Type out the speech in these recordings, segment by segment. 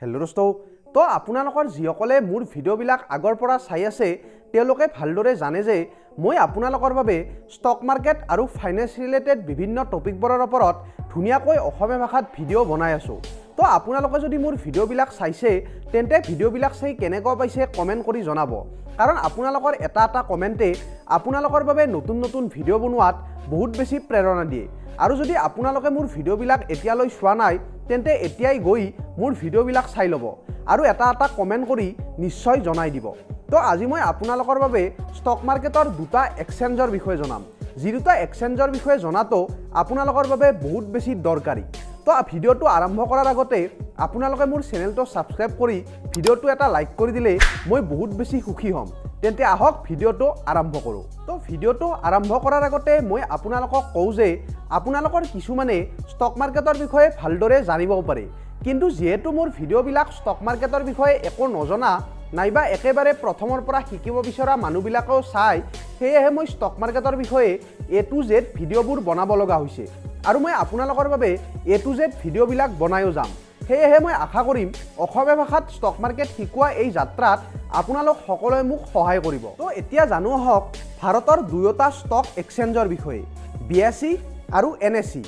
Hello' দোস্ত তো আপোনালোকৰ যিসকলে মোৰ ভিডিঅ'বিলাক আগৰ পৰা চাই আছে তেওঁলোকে ভালদৰে জানে যে মই আপোনালোকৰ বাবে ষ্টক মাৰ্কেট আৰু ফাইনেন্স ৰিলেটেড বিভিন্ন টপিকবোৰৰ ওপৰত ধুনীয়াকৈ অসমীয়া ভাষাত ভিডিঅ' বনাই আছোঁ। তো আপোনালোকে যদি মোৰ ভিডিঅ'বিলাক চাইছে তেন্তে ভিডিঅ'বিলাক চাই কেনেকুৱা পাইছে কমেণ্ট কৰি জনাব, কাৰণ আপোনালোকৰ এটা এটা কমেণ্টে আপোনালোকৰ বাবে নতুন নতুন ভিডিঅ' বনোৱাত বহুত বেছি প্ৰেৰণা দিয়ে। আৰু যদি আপোনালোকে মোৰ ভিডিঅ'বিলাক এতিয়ালৈ চোৱা নাই তেন্তে এতিয়াই গৈ মোৰ ভিডিঅ'বিলাক চাই ল'ব আৰু এটা এটা কমেণ্ট কৰি নিশ্চয় জনাই দিব। তো আজি মই আপোনালোকৰ বাবে ষ্টক মাৰ্কেটৰ দুটা এক্সচেঞ্জৰ বিষয়ে জনাম, যি দুটা এক্সচেঞ্জৰ বিষয়ে জনাটো আপোনালোকৰ বাবে বহুত বেছি দৰকাৰী। তো ভিডিঅ'টো আৰম্ভ কৰাৰ আগতে আপোনালোকে মোৰ চেনেলটো ছাবস্ক্ৰাইব কৰি ভিডিঅ'টো এটা লাইক কৰি দিলে মই বহুত বেছি সুখী হ'ম। তেন্তে আহক ভিডিঅ'টো আৰম্ভ কৰোঁ। তো ভিডিঅ'টো আৰম্ভ কৰাৰ আগতে মই আপোনালোকক কওঁ যে আপোনালোকৰ কিছুমানে ষ্টক মাৰ্কেটৰ বিষয়ে ভালদৰে জানিবও পাৰে, কিন্তু যিহেতু মোৰ ভিডিঅ'বিলাক ষ্টক মাৰ্কেটৰ বিষয়ে একো নজনা নাইবা একেবাৰে প্ৰথমৰ পৰা শিকিব বিচৰা মানুহবিলাকেও চাই, সেয়েহে মই ষ্টক মাৰ্কেটৰ বিষয়ে A to Z ভিডিঅ'বোৰ বনাব লগা হৈছে আৰু মই আপোনালোকৰ বাবে A to Z ভিডিঅ'বিলাক বনায়ো যাম। সেয়েহে মই আশা কৰিম অসমীয়া ভাষাত ষ্টক মাৰ্কেট শিকোৱা এই যাত্ৰাত আপোনালোক সকলোৱে মোক সহায় কৰিব। তো এতিয়া জানো আহক ভাৰতৰ দুয়োটা ষ্টক এক্সচেঞ্জৰ বিষয়ে, BSE আৰু NSE।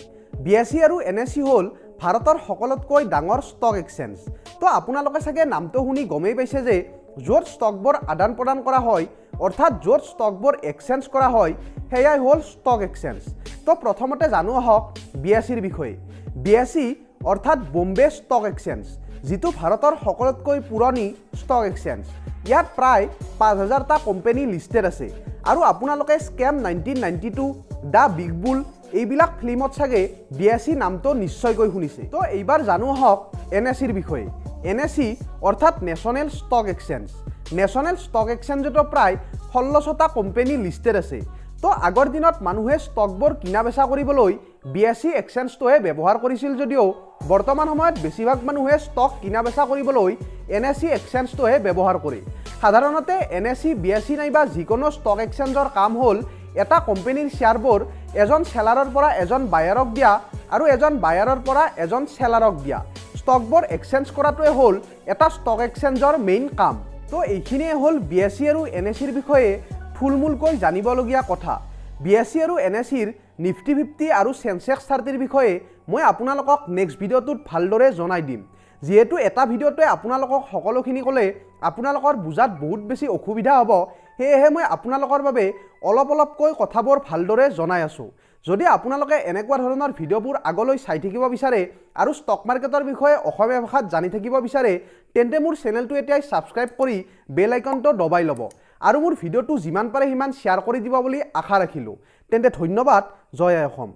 BSE আৰু NSE হ'ল ভাৰতৰ সকলোতকৈ ডাঙৰ ষ্টক এক্সচেঞ্জ। তো আপোনালোকে চাগে নামটো শুনি গমেই পাইছে যে য'ত ষ্টকবোৰ আদান প্ৰদান কৰা হয় অৰ্থাৎ য'ত ষ্টকবোৰ এক্সচেঞ্জ কৰা হয় সেয়াই হ'ল ষ্টক এক্সচেঞ্জ। তো প্ৰথমতে জানো আহক BSEৰ বিষয়ে। BSE অৰ্থাৎ বম্বে ষ্টক এক্সচেঞ্জ, যিটো ভাৰতৰ সকলোতকৈ পুৰণি ষ্টক এক্সচেঞ্জ। ইয়াত প্ৰায় 5000টা কোম্পানী লিষ্টেড আছে আৰু আপোনালোকে স্কেম 1992, দ্য বিগ বুল এইবিলাক ফিল্মত চাগে BSE নামটো নিশ্চয়কৈ শুনিছে। তো এইবাৰ জানো আহক NSEৰ বিষয়ে। NSE অৰ্থাৎ national stock exchange. National stock এক্সচেঞ্জতো প্ৰায় 1600টা কোম্পানী লিষ্টেড আছে। তো আগৰ দিনত মানুহে ষ্টকবোৰ কিনা বেচা কৰিবলৈ BSE এক্সচেঞ্জটোহে ব্যৱহাৰ কৰিছিল যদিও বৰ্তমান সময়ত বেছিভাগ মানুহে ষ্টক কিনা বেচা কৰিবলৈ NSE এক্সচেঞ্জটোহে ব্যৱহাৰ কৰে। সাধাৰণতে NSE, BSE নাইবা যিকোনো ষ্টক এক্সচেঞ্জৰ কাম হ'ল এটা কোম্পানীৰ শ্বেয়াৰবোৰ এজন সেলাৰৰ পৰা এজন বায়াৰক দিয়া আৰু এজন বায়াৰৰ পৰা এজন সেলাৰক দিয়া। ষ্টকবোৰ এক্সচেঞ্জ কৰাটোৱে হ'ল এটা ষ্টক এক্সচেঞ্জৰ মেইন কাম। তো এইখিনিয়ে হ'ল BSE আৰু NSEৰ বিষয়ে থুলমূলকৈ জানিবলগীয়া কথা। BSE আৰু NSEৰ নিফটি 50 আৰু চেনচেক্স 30ৰ বিষয়ে মই আপোনালোকক নেক্সট ভিডিঅ'টোত ভালদৰে জনাই দিম। যিহেতু এটা ভিডিঅ'টোৱে আপোনালোকক সকলোখিনি ক'লে আপোনালোকৰ বুজাত বহুত বেছি অসুবিধা হ'ব, সেয়েহে মই আপোনালোকৰ বাবে অলপ অলপকৈ কথাবোৰ ভালদৰে জনাই আছোঁ। যদি আপোনালোকে এনেকুৱা ধৰণৰ ভিডিঅ'বোৰ আগলৈ চাই থাকিব বিচাৰে আৰু ষ্টক মাৰ্কেটৰ বিষয়ে অসমীয়া ভাষাত জানি থাকিব বিচাৰে তেন্তে মোৰ চেনেলটো এতিয়াই ছাবস্ক্ৰাইব কৰি বেল আইকনটো দবাই ল'ব আৰু মোৰ ভিডিঅ'টো যিমান পাৰে সিমান শ্বেয়াৰ কৰি দিব বুলি আশা ৰাখিলোঁ। তেন্তে ধন্যবাদ। জয় আই অসম।